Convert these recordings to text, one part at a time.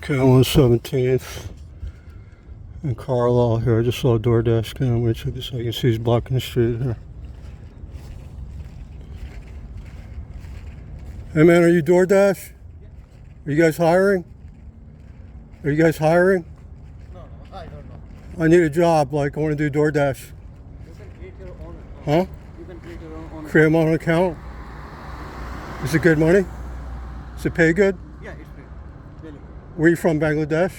Okay, on 17th in Carlisle here. I just saw a DoorDash guy. I'm going to check this out. You can see he's blocking the street here. Hey man, are you DoorDash? Are you guys hiring? Are you guys hiring? No, I don't know. I need a job. Like, I want to do DoorDash. You can create your own account. Huh? You can create your own Create my own account? Is it good money? Does it pay good? Yeah, it's great. Really good. Where are you from, Bangladesh?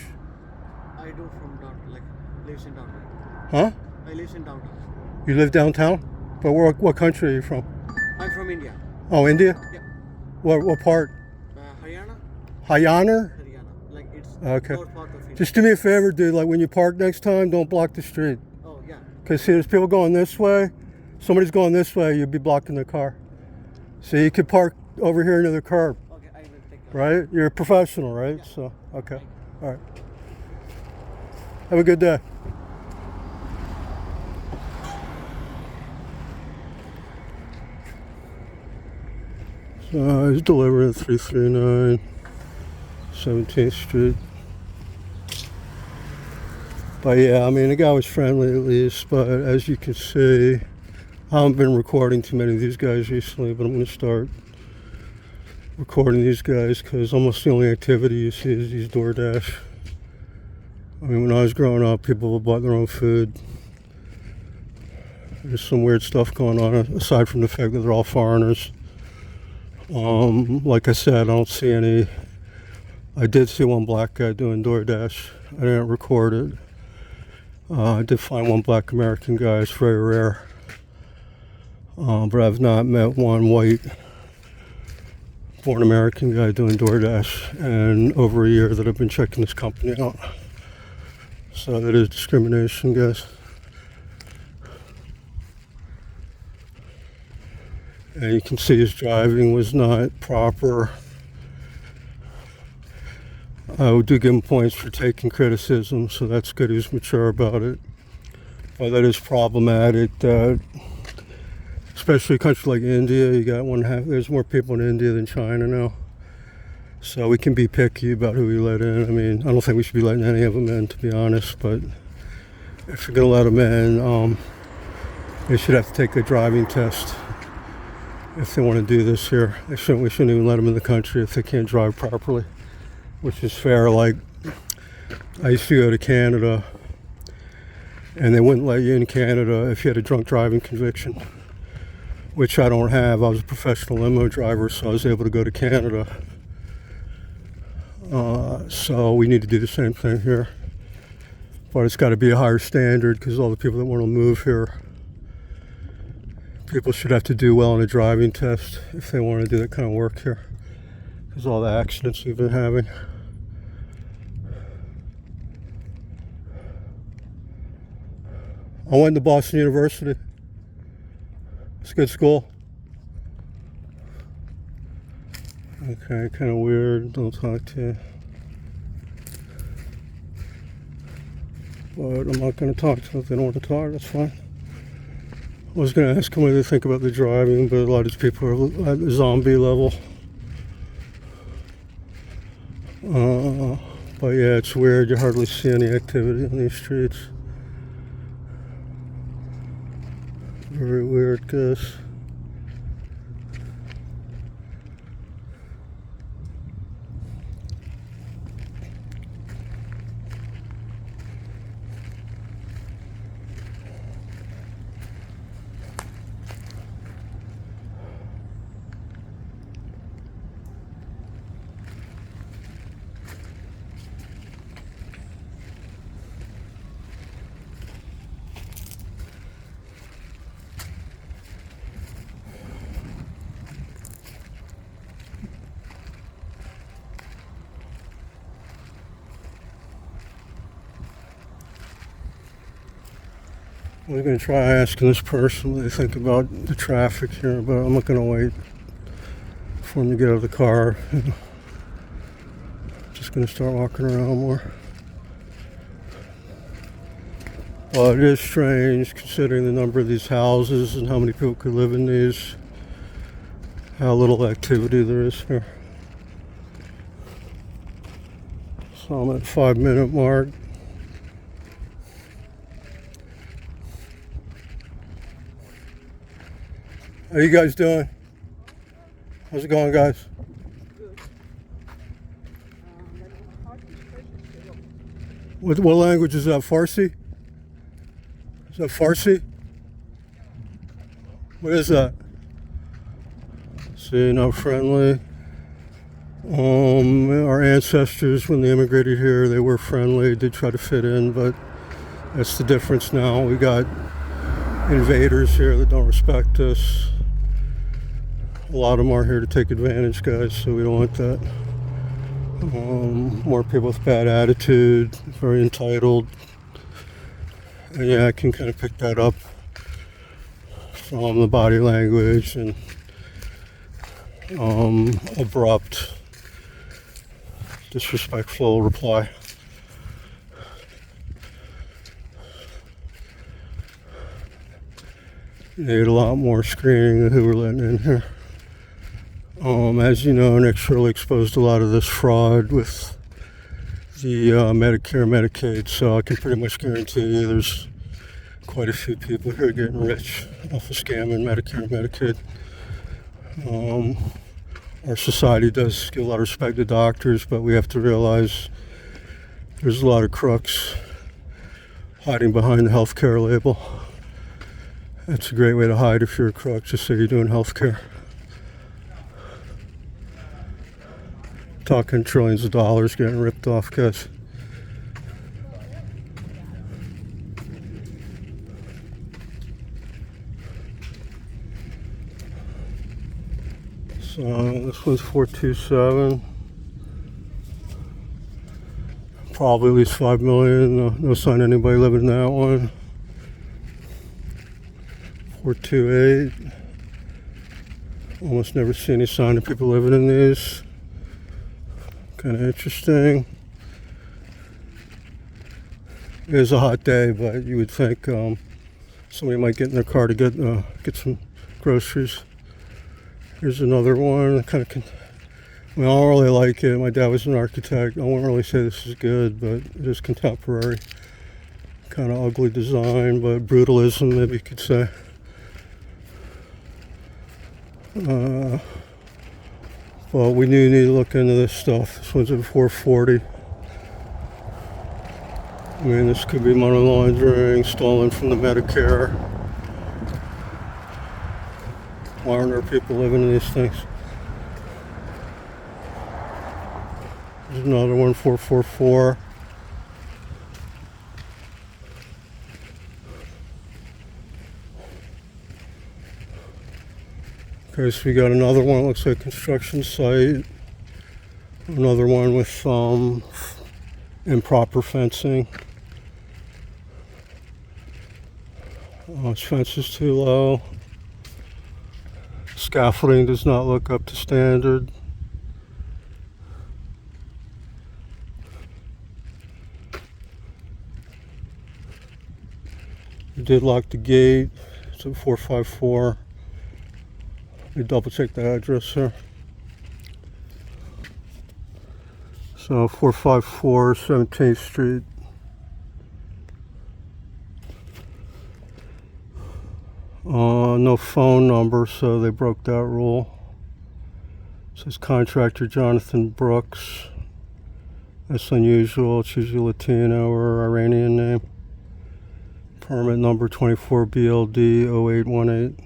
I do from downtown, like lives in downtown. Huh? I live in downtown. You live downtown? But what country are you from? I'm from India. Oh, India? Yeah. What part? Haryana? Haryana? Haryana. Like it's Okay. north part of India. Just do me a favor, dude. Like, when you park next time, don't block the street. Oh, yeah. Because see, there's people going this way. Somebody's going this way, you'd be blocking their car. So you could park over here near the curb, Okay, I will take care. right? You're a professional, right? Yeah. So, okay. All right. Have a good day. So he's delivering at 339 17th Street. But yeah, I mean, the guy was friendly at least, but as you can see, I haven't been recording too many of these guys recently, but I'm going to start recording these guys because almost the only activity you see is these DoorDash. I mean, when I was growing up, people would buy their own food. There's some weird stuff going on aside from the fact that they're all foreigners. Like I said, I don't see any. I did see one black guy doing DoorDash. I didn't record it. I did find one black American guy. It's very rare. But I've not met one white born American guy doing DoorDash in over a year that I've been checking this company out. So that is discrimination, guys. And you can see his driving was not proper. I would do give him points for taking criticism, so that's good. He was mature about it. But that is problematic that, especially a country like India, you got there's more people in India than China now. So we can be picky about who we let in. I mean, I don't think we should be letting any of them in, to be honest, but if you're gonna let them in, they should have to take a driving test if they want to do this here. We shouldn't even let them in the country if they can't drive properly, which is fair. Like, I used to go to Canada, and they wouldn't let you in Canada if you had a drunk driving conviction, which I don't have. I was a professional limo driver, so I was able to go to Canada. So we need to do the same thing here. But it's got to be a higher standard because all the people that want to move here, people should have to do well on a driving test if they want to do that kind of work here, because all the accidents we've been having. I went to Boston University. It's a good school. Okay, kind of weird. Don't talk to you. But I'm not going to talk to them if they don't want to talk. That's fine. I was going to ask them what they think about the driving, but a lot of these people are at the zombie level. But yeah, it's weird. You hardly see any activity on these streets. Very weird, guys. I'm going to try asking this person what they think about the traffic here, but I'm not going to wait for him to get out of the car. Just going to start walking around more. Well, it is strange considering the number of these houses and how many people could live in these, how little activity there is here. So I'm at 5-minute mark. How you guys doing? How's it going, guys? What language is that? Farsi? Is that Farsi? What is that? See, not friendly. Our ancestors, when they immigrated here, they were friendly, did try to fit in, but that's the difference now. We got invaders here that don't respect us. A lot of them are here to take advantage, guys, so we don't want that. More people with bad attitude, very entitled. And yeah, I can kind of pick that up from the body language and abrupt, disrespectful reply. Need a lot more screening than who we're letting in here. As you know, Nick's really exposed a lot of this fraud with the Medicare and Medicaid, so I can pretty much guarantee you there's quite a few people who are getting rich off of scamming Medicare and Medicaid. Our society does give a lot of respect to doctors, but we have to realize there's a lot of crooks hiding behind the healthcare label. That's a great way to hide if you're a crook, just say you're doing healthcare. Talking trillions of dollars getting ripped off, guys. So this one's 427. Probably at least 5 million. No sign of anybody living in that one. 428. Almost never see any sign of people living in these. Kind of interesting. It is a hot day, but you would think somebody might get in their car to get some groceries. Here's another one. I don't really like it. My dad was an architect. I won't really say this is good, but it is contemporary. Kind of ugly design, but brutalism, maybe you could say. Well, we do need to look into this stuff. This one's at 440. I mean, this could be money laundering, stolen from the Medicare. Why aren't there people living in these things? There's another one, 444. Okay, so we got another one, looks like a construction site. Another one with improper fencing. This fence is too low. Scaffolding does not look up to standard. We did lock the gate. It's at 454. Let me double check the address here. So 454 17th Street. No phone number, so they broke that rule. It says contractor Jonathan Brooks. That's unusual. It's usually Latino or Iranian name. Permit number 24 BLD 0818.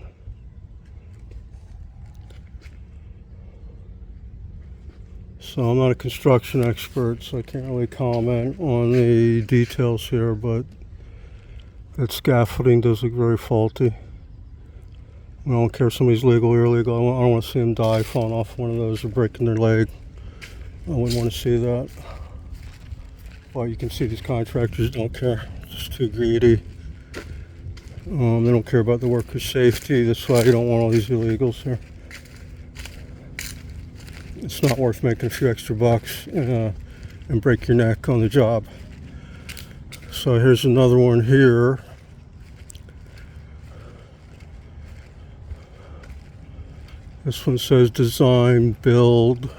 So I'm not a construction expert, so I can't really comment on the details here, but that scaffolding does look very faulty. I don't care if somebody's legal or illegal. I don't want to see them die falling off one of those or breaking their leg. I wouldn't want to see that. But you can see these contractors don't care. Just too greedy. They don't care about the workers' safety. That's why you don't want all these illegals here. It's not worth making a few extra bucks and break your neck on the job. So here's another one here. This one says design, build.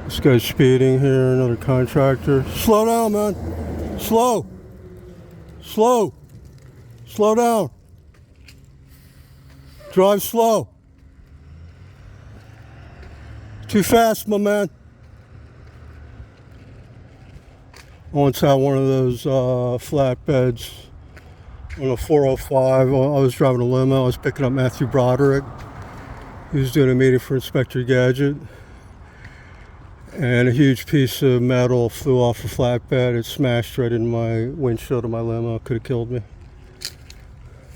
This guy's speeding here, another contractor. Slow down, man. Slow. Slow. Slow down. Drive slow. Too fast, my man. I once had one of those flatbeds on a 405. I was driving a limo. I was picking up Matthew Broderick. He was doing a meeting for Inspector Gadget. And a huge piece of metal flew off a flatbed. It smashed right in my windshield of my limo. Could have killed me.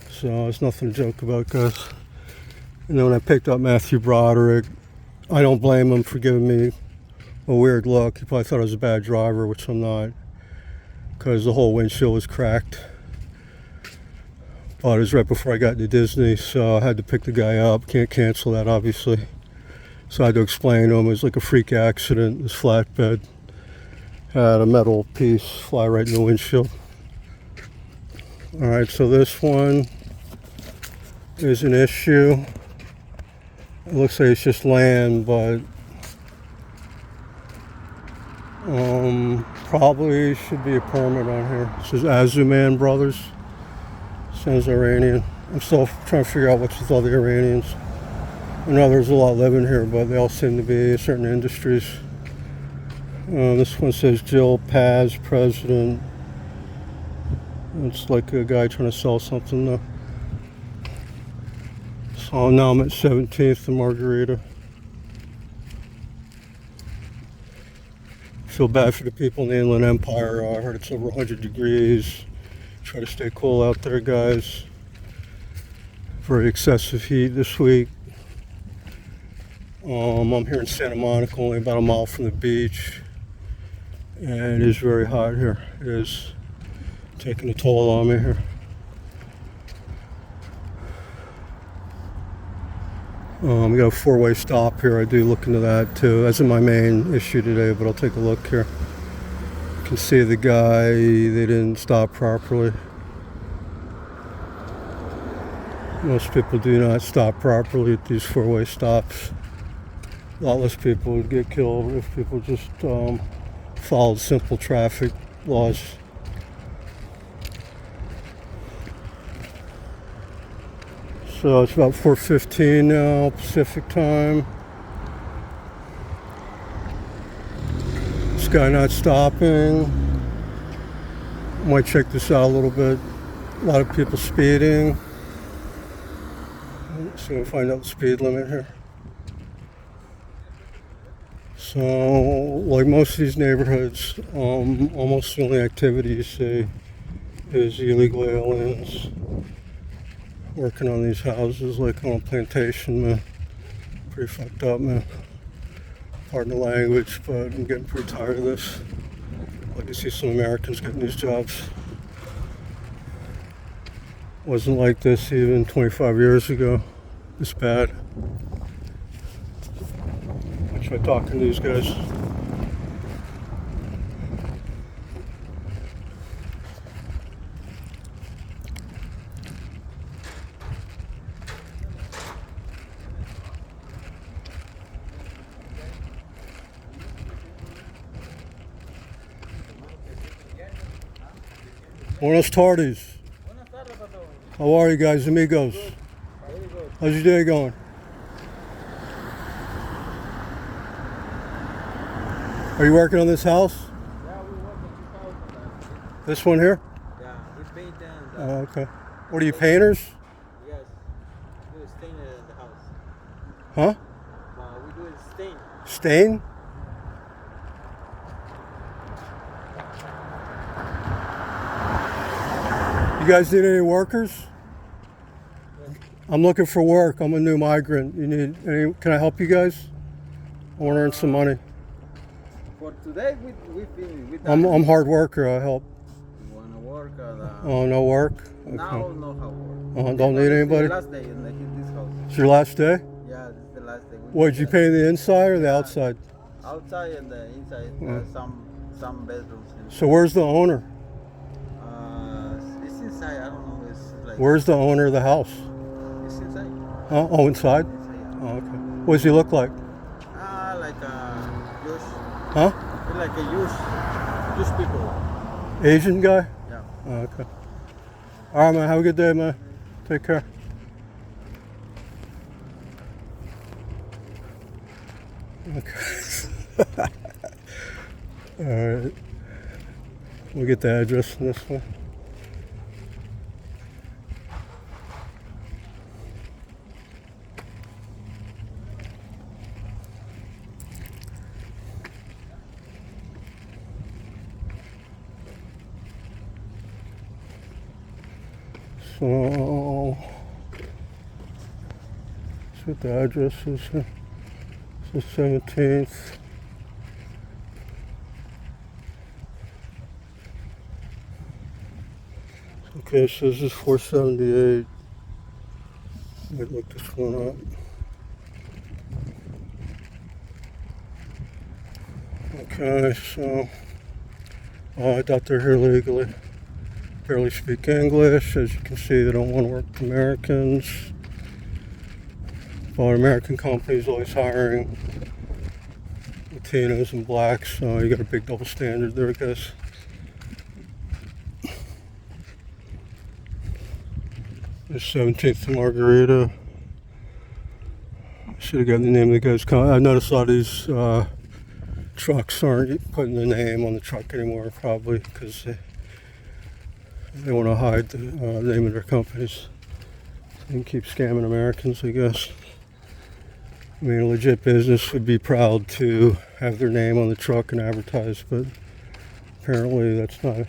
So it's nothing to joke about, guys. And then when I picked up Matthew Broderick, I don't blame him for giving me a weird look. He probably thought I was a bad driver, which I'm not, because the whole windshield was cracked. But it was right before I got to Disney, so I had to pick the guy up. Can't cancel that, obviously. So I had to explain to him it was like a freak accident. This flatbed had a metal piece fly right in the windshield. All right, so this one is an issue. It looks like it's just land, but probably should be a permit on here. It says Azuman Brothers. Sounds Iranian. I'm still trying to figure out what's with all the Iranians. I know there's a lot living here, but they all seem to be in certain industries. This one says Jill Paz, president. It's like a guy trying to sell something though. So now I'm at 17th and Margarita. Feel bad for the people in the Inland Empire. I heard it's over 100 degrees. Try to stay cool out there, guys. Very excessive heat this week. I'm here in Santa Monica, only about a mile from the beach. And it is very hot here. It is taking a toll on me here. We got a four-way stop here. I do look into that too. That's my main issue today, but I'll take a look here. You can see the guy, they didn't stop properly. Most people do not stop properly at these four-way stops. A lot less people would get killed if people just followed simple traffic laws. So it's about 4:15 now, Pacific time. This guy not stopping. Might check this out a little bit. A lot of people speeding. So we'll find out the speed limit here. So, like most of these neighborhoods, almost the only activity you see is illegal aliens working on these houses, like on a plantation, man. Pretty fucked up, man. Pardon the language, but I'm getting pretty tired of this. I'd like to see some Americans getting these jobs. Wasn't like this even 25 years ago. This bad. I try talking to these guys. Buenas tardes. How are you guys, amigos? How's your day going? Are you working on this house? Yeah, we work on 2000. This one here? Yeah, we paint and Oh, okay. What are you, painters? yes, we do stain in the house. Huh? We do stain. Stain? You guys need any workers? I'm looking for work. I'm a new migrant. You need any? Can I help you guys? I want to earn some money. For today, we finish. I'm hard worker. I help. You wanna work? Oh, no work? Okay. Now, no how work. Don't need anybody? It's the last day in this house. It's your last day? Yeah, this is the last day. What, did you paint the inside or the outside? Outside and the inside, some bedrooms. So where's the owner? It's inside. I don't know. It's like. Where's the owner of the house? It's inside. Oh, inside? Inside. Oh, okay. What does he look like? Like Josh. Huh? He's like a use people. Asian guy? Yeah. Oh, okay. All right, man. Have a good day, man. Take care. Okay. All right. We'll get the address in this one. So, that's what the address is here. It's the 17th. Okay, so this is 478. Let me look this one up. Okay, so I doubt they're here legally. Barely speak English. As you can see, they don't want to work with Americans. But American companies always hiring Latinos and blacks, so you got a big double standard there, I guess. The 17th to Margarita. Should have gotten the name of the guy's car. I noticed a lot of these trucks aren't putting the name on the truck anymore, probably because they want to hide the name of their companies and keep scamming Americans, I guess. I mean, a legit business would be proud to have their name on the truck and advertise, but apparently that's not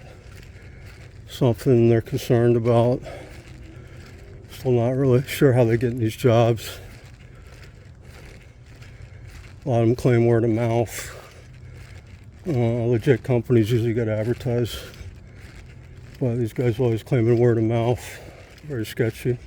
something they're concerned about. Still not really sure how they're getting these jobs. A lot of them claim word of mouth. Legit companies usually get advertised, but these guys are always claiming word of mouth. Very sketchy.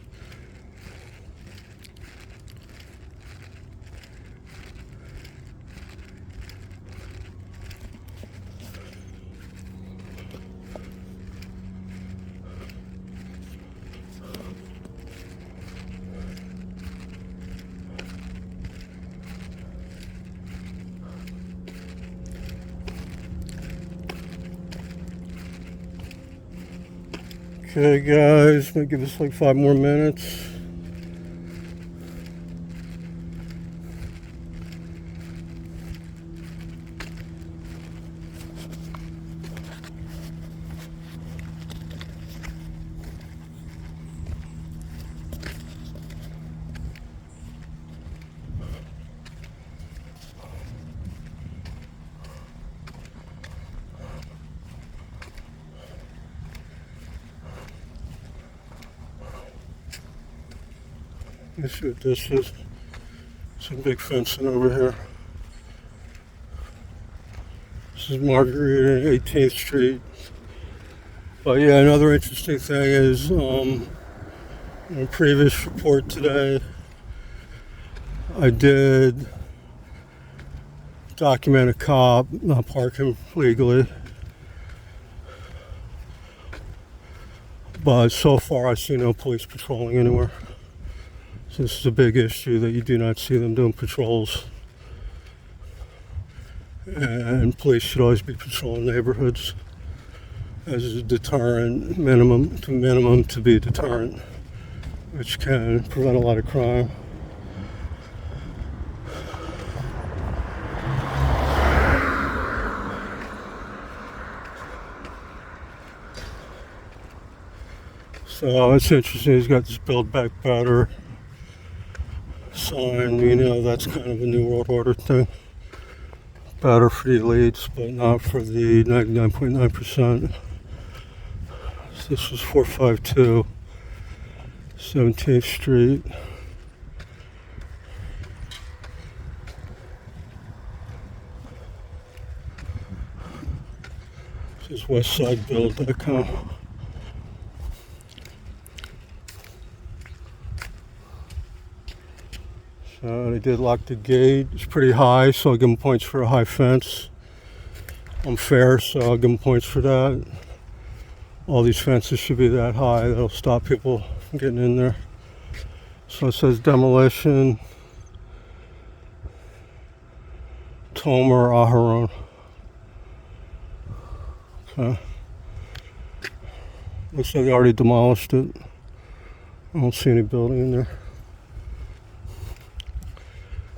Okay, guys, might give us like 5 more minutes. Let's see what this is. Some big fencing over here. This is Margarita, 18th Street. But yeah, another interesting thing is, in a previous report today, I did document a cop not parking legally. But so far I see no police patrolling anywhere. So this is a big issue that you do not see them doing patrols. And police should always be patrolling neighborhoods as a deterrent, minimum to be a deterrent, which can prevent a lot of crime. So it's interesting, he's got this Build Back Better sign. You know, that's kind of a New World Order thing. Better for the elites, but not for the 99.9%. So this was 452 17th Street. This is westsidebuild.com. They did lock the gate. It's pretty high, so I'll give them points for a high fence. I'm fair, so I'll give them points for that. All these fences should be that high. That'll stop people from getting in there. So it says demolition, Tomer Aharon. Looks like they already demolished it. I don't see any building in there.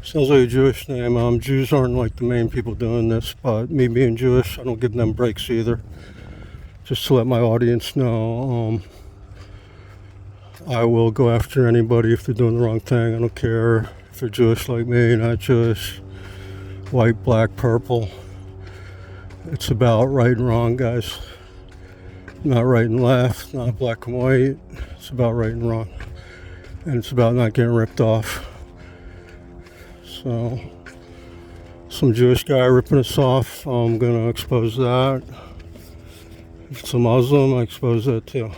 Sounds like a Jewish name. Jews aren't like the main people doing this, but me being Jewish, I don't give them breaks either. Just to let my audience know, I will go after anybody if they're doing the wrong thing. I don't care if they're Jewish like me, not Jewish, white, black, purple. It's about right and wrong, guys. Not right and left, not black and white. It's about right and wrong. And it's about not getting ripped off. So, some Jewish guy ripping us off, I'm going to expose that. If it's a Muslim, I expose that too.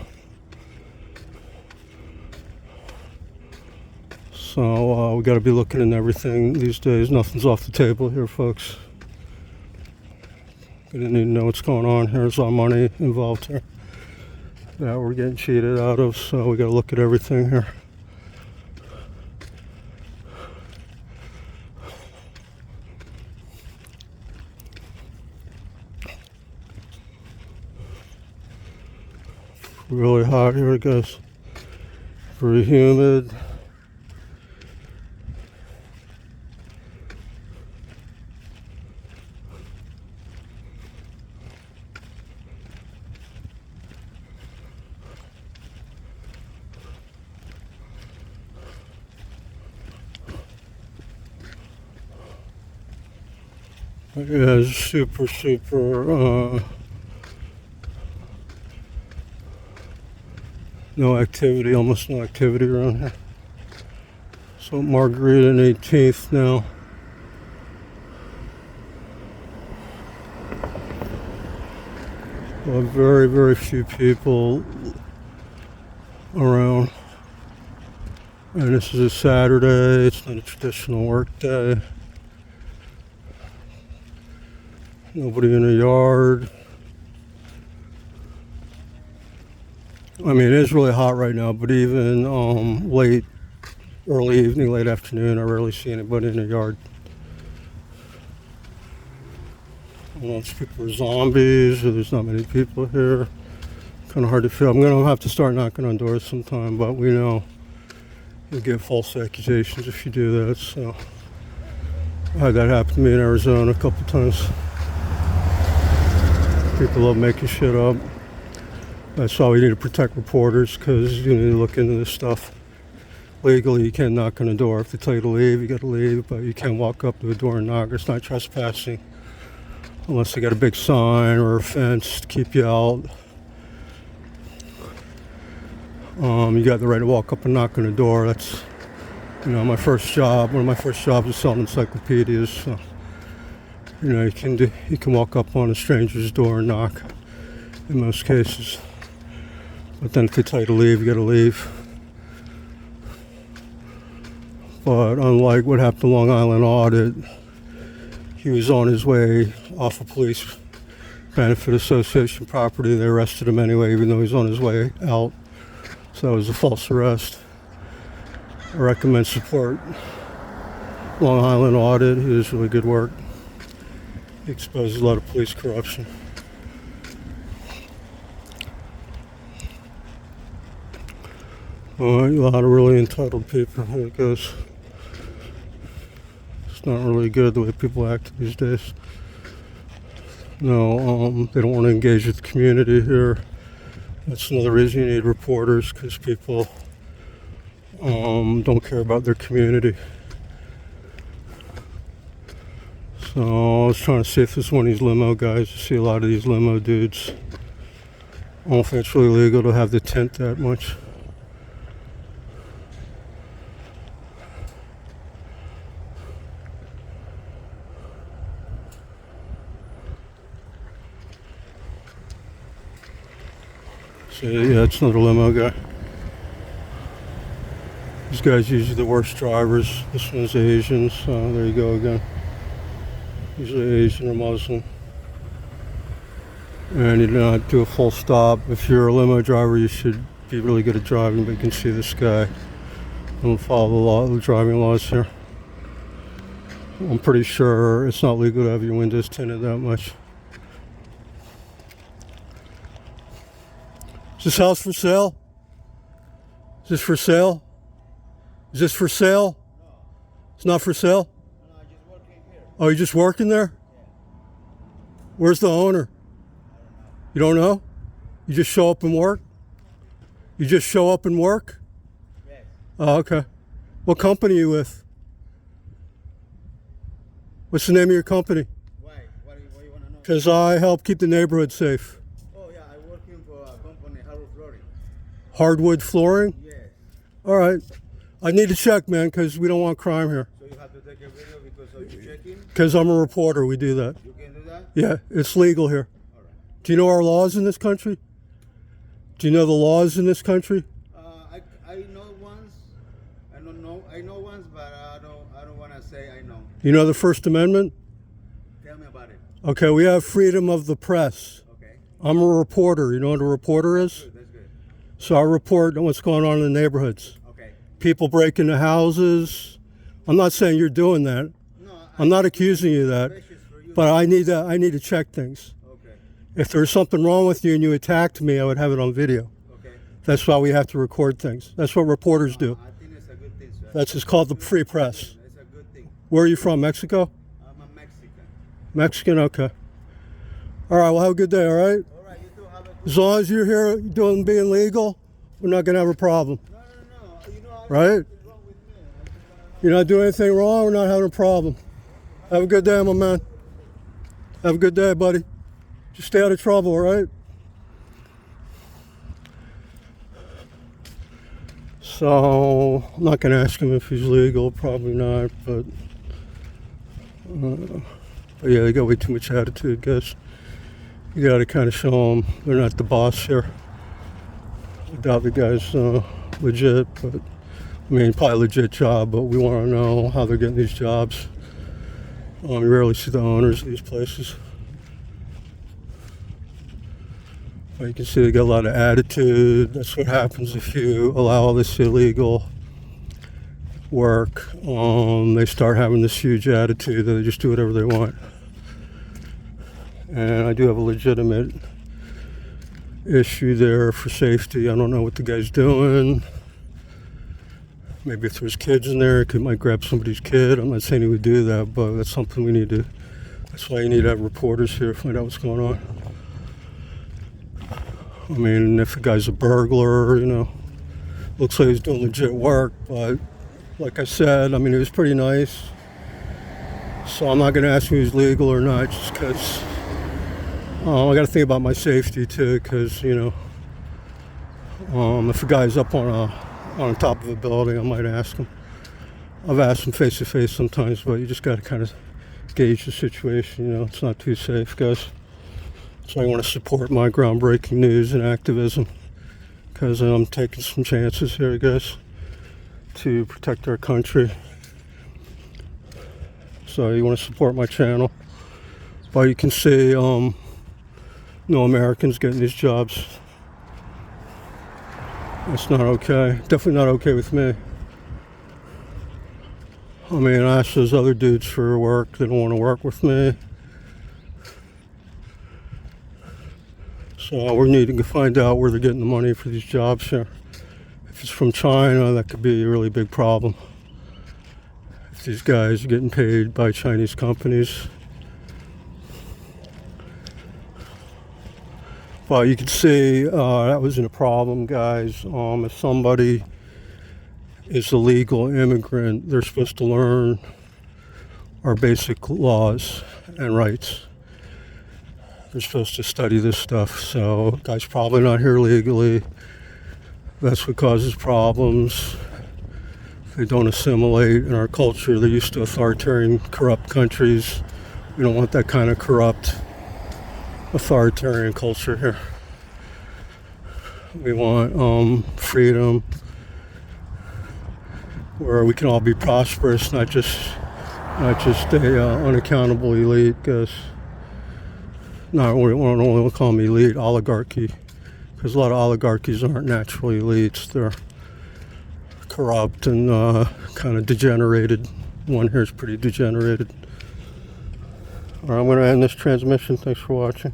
So, we got to be looking into everything these days. Nothing's off the table here, folks. Gonna need to know what's going on here. There's a lot of money involved here that we're getting cheated out of, so we got to look at everything here. Really hot here, guys. Very humid. Yeah, it's super, no activity, almost no activity around here. So Margarita and 18th now. Well, very, very few people around. And this is a Saturday, it's not a traditional work day. Nobody in the yard. I mean, it is really hot right now, but even early evening, late afternoon, I rarely see anybody in the yard. I don't know if people are zombies or there's not many people here. Kind of hard to feel. I'm going to have to start knocking on doors sometime, but we know you get false accusations if you do that. So I had that happen to me in Arizona a couple times. People love making shit up. That's why we need to protect reporters, because you need to look into this stuff. Legally, you can't knock on a door. If they tell you to leave, you got to leave, but you can't walk up to a door and knock. It's not trespassing unless they got a big sign or a fence to keep you out. You got the right to walk up and knock on a door. That's, my first job. One of my first jobs was selling encyclopedias. So, you can walk up on a stranger's door and knock in most cases. But then if they tell you to leave, you got to leave. But unlike what happened to Long Island Audit, he was on his way off a police benefit association property. They arrested him anyway, even though he was on his way out. So it was a false arrest. I recommend support Long Island Audit. He does really good work. He exposes a lot of police corruption. A lot of really entitled people. Here it goes. It's not really good the way people act these days. No, they don't want to engage with the community here. That's another reason you need reporters, because people don't care about their community. So I was trying to see if this is one of these limo guys. You see a lot of these limo dudes. I don't think it's really legal to have the tent that much. So yeah, it's another limo guy. These guys are usually the worst drivers. This one's Asian, so there you go again. Usually Asian or Muslim. And you do not do a full stop. If you're a limo driver, you should be really good at driving, but you can see this guy. Don't follow the driving laws here. I'm pretty sure it's not legal to have your windows tinted that much. Is this house for sale? Is this for sale? Is this for sale? It's not for sale? No, I'm just working here. Oh, you're just working there? Where's the owner? You don't know? You just show up and work? You just show up and work? Yes. Oh, okay. What company are you with? What's the name of your company? Why? What do you want to know? Because I help keep the neighborhood safe. Oh, yeah, I'm working for a company, Hardwood Flooring. Hardwood flooring? Yes. All right. I need to check, man, because we don't want crime here. So you have to take a video because of you checking? Because I'm a reporter, we do that. You can do that? Yeah, it's legal here. All right. Do you know our laws in this country? Do you know the laws in this country? I know once. I don't know. I know once, but I don't want to say I know. You know the First Amendment? Tell me about it. Okay, we have freedom of the press. Okay. I'm a reporter. You know what a reporter is? Good. That's good. So I report on what's going on in the neighborhoods. Okay. People break into houses. I'm not saying you're doing that. No, I'm not accusing you of that. Precious for you. But I need to check things. Okay. If there's something wrong with you and you attacked me, I would have it on video. Okay. That's why we have to record things. That's what reporters do. I think it's a good thing, sir. That's just called the free press. It's a good thing. Where are you from? Mexico? I'm a Mexican. Mexican? Okay. All right, well, have a good day, all right? All right, you too have a good. As long as you're here doing being legal, we're not going to have a problem, No. You know, I right? wrong with me. I just wanna know. You're not doing anything wrong, we're not having a problem. Have a good day, my man. Have a good day, buddy. Just stay out of trouble, all right? So, I'm not going to ask him if he's legal, probably not, but yeah, they got way too much attitude, guys. You got to kind of show them they're not the boss here. I doubt the guy's legit, but I mean, probably a legit job, but we want to know how they're getting these jobs. You rarely see the owners of these places. You can see they got a lot of attitude. That's what happens if you allow all this illegal work. They start having this huge attitude that they just do whatever they want. And I do have a legitimate issue there for safety. I don't know what the guy's doing. Maybe if there's kids in there, he might grab somebody's kid. I'm not saying he would do that, but that's something we need to. That's why you need to have reporters here to find out what's going on. I mean, if a guy's a burglar, you know, looks like he's doing legit work, but like I said, I mean, he was pretty nice. So I'm not going to ask him if he's legal or not, just because I got to think about my safety too, because, you know, if a guy's up on top of a building, I might ask him. I've asked him face to face sometimes, but you just got to kind of gauge the situation, you know, it's not too safe, guys. So I want to support my groundbreaking news and activism because I'm taking some chances here, guys, to protect our country. So you want to support my channel. But you can see no Americans getting these jobs. That's not okay. Definitely not okay with me. I mean, I asked those other dudes for work. They don't want to work with me. So we're needing to find out where they're getting the money for these jobs here. If it's from China, that could be a really big problem. If these guys are getting paid by Chinese companies. Well, you can see that wasn't a problem, guys. If somebody is a legal immigrant, they're supposed to learn our basic laws and rights. They're supposed to study this stuff. So, guy's probably not here legally. That's what causes problems. They don't assimilate in our culture. They're used to authoritarian, corrupt countries. We don't want that kind of corrupt, authoritarian culture here. We want freedom, where we can all be prosperous, not just a unaccountable elite. Because we don't want to call them elite, oligarchy, because a lot of oligarchies aren't naturally elites. They're corrupt and kind of degenerated. One here is pretty degenerated. All right, I'm going to end this transmission. Thanks for watching.